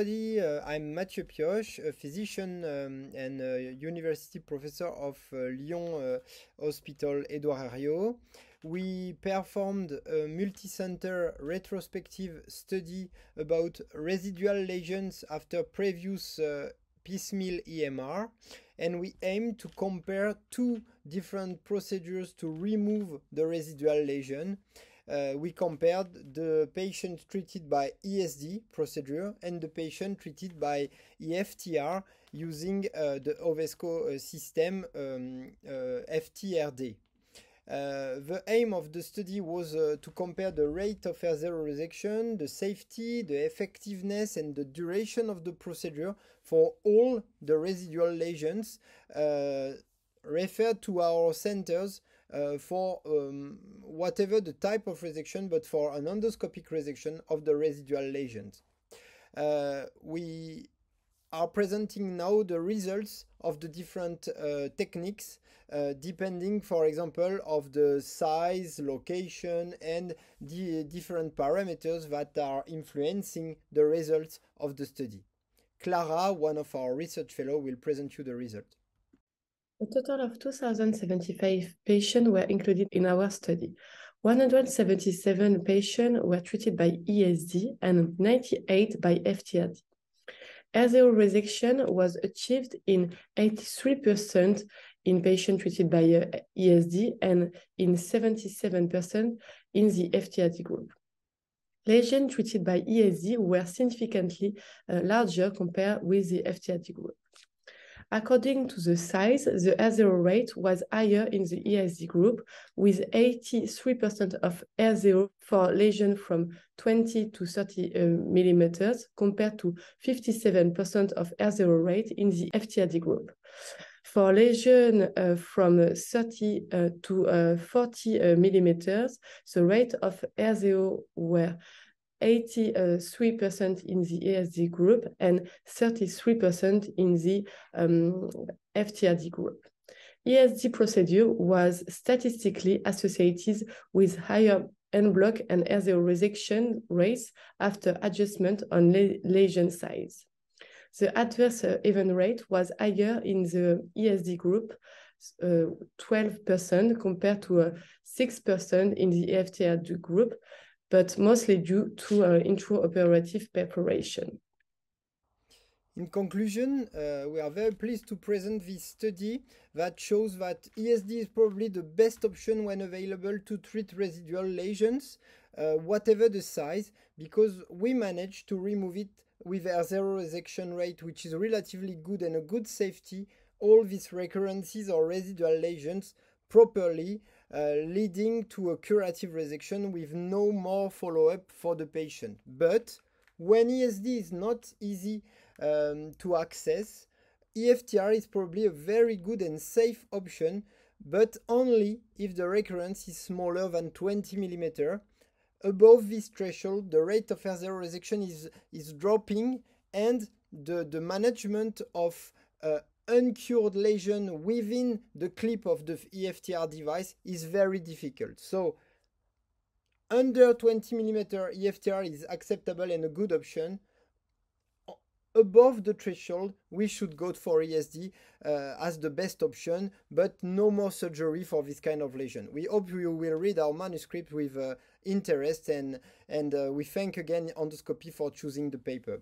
everybody. I'm Mathieu Pioche, a physician and a university professor of Lyon Hospital Édouard Herriot. We performed a multicenter retrospective study about residual lesions after previous piecemeal EMR, and we aim to compare two different procedures to remove the residual lesion. We compared the patient treated by ESD procedure and the patient treated by EFTR using the Ovesco system FTRD. The aim of the study was to compare the rate of R0 resection, the safety, the effectiveness, and the duration of the procedure for all the residual lesions referred to our centers for whatever the type of resection, but for an endoscopic resection of the residual lesions. We are presenting now the results of the different techniques depending, for example, of the size, location, and the different parameters that are influencing the results of the study. Clara, one of our research fellows, will present you the result. A total of 2,075 patients were included in our study. 177 patients were treated by ESD and 98 by FTRD. R0 resection was achieved in 83% in patients treated by ESD and in 77% in the FTRD group. Lesions treated by ESD were significantly larger compared with the FTRD group. According to the size, the R0 rate was higher in the ESD group, with 83% of R0 for lesions from 20 to 30 millimeters, compared to 57% of R0 rate in the FTRD group. For lesions from 30 to 40 millimeters, the rate of R0 were 83% in the ESD group and 33% in the FTRD group. ESD procedure was statistically associated with higher en bloc and R0 resection rates after adjustment on lesion size. The adverse event rate was higher in the ESD group, 12% compared to 6% in the FTRD group, but mostly due to intraoperative preparation. In conclusion, we are very pleased to present this study that shows that ESD is probably the best option when available to treat residual lesions, whatever the size, because we managed to remove it with R0 resection rate, which is relatively good and a good safety, all these recurrences or residual lesions properly, leading to a curative resection with no more follow-up for the patient. But when ESD is not easy to access, EFTR is probably a very good and safe option, but only if the recurrence is smaller than 20 millimeters. Above this threshold, the rate of R0 resection is dropping, and the management of uncured lesion within the clip of the EFTR device is very difficult. So under 20 millimeter EFTR is acceptable and a good option. Above the threshold, we should go for ESD as the best option, but no more surgery for this kind of lesion. We hope you will read our manuscript with interest, and we thank again Endoscopy for choosing the paper.